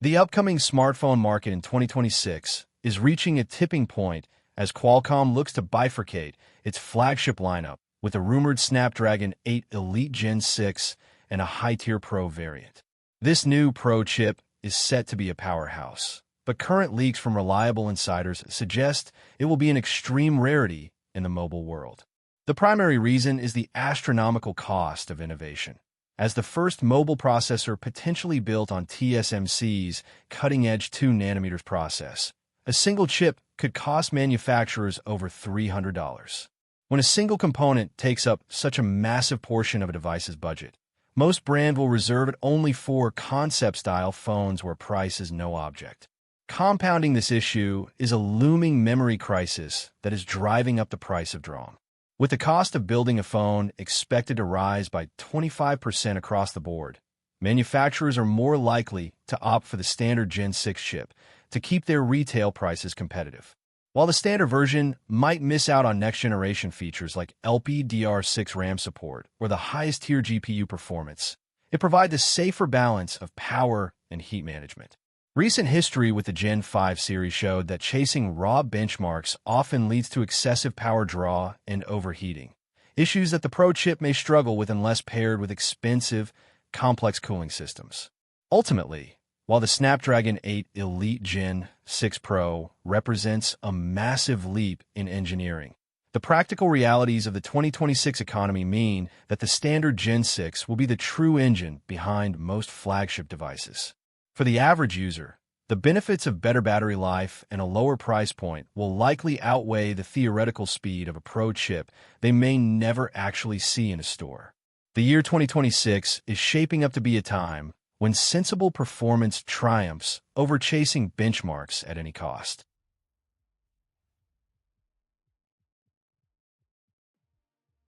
The upcoming smartphone market in 2026 is reaching a tipping point as Qualcomm looks to bifurcate its flagship lineup with a rumored Snapdragon 8 Elite Gen 6 and a high-tier Pro variant. This new Pro chip is set to be a powerhouse, but current leaks from reliable insiders suggest it will be an extreme rarity in the mobile world. The primary reason is the astronomical cost of innovation. As the first mobile processor potentially built on TSMC's cutting-edge 2nm process, a single chip could cost manufacturers over $300. When a single component takes up such a massive portion of a device's budget, most brands will reserve it only for concept-style phones where price is no object. Compounding this issue is a looming memory crisis that is driving up the price of DRAM. With the cost of building a phone expected to rise by 25% across the board, manufacturers are more likely to opt for the standard Gen 6 chip to keep their retail prices competitive. While the standard version might miss out on next-generation features like LPDDR6 RAM support or the highest-tier GPU performance, it provides a safer balance of power and heat management. Recent history with the Gen 5 series showed that chasing raw benchmarks often leads to excessive power draw and overheating, issues that the Pro chip may struggle with unless paired with expensive, complex cooling systems. Ultimately, while the Snapdragon 8 Elite Gen 6 Pro represents a massive leap in engineering, the practical realities of the 2026 economy mean that the standard Gen 6 will be the true engine behind most flagship devices. For the average user, the benefits of better battery life and a lower price point will likely outweigh the theoretical speed of a Pro chip they may never actually see in a store. The year 2026 is shaping up to be a time when sensible performance triumphs over chasing benchmarks at any cost.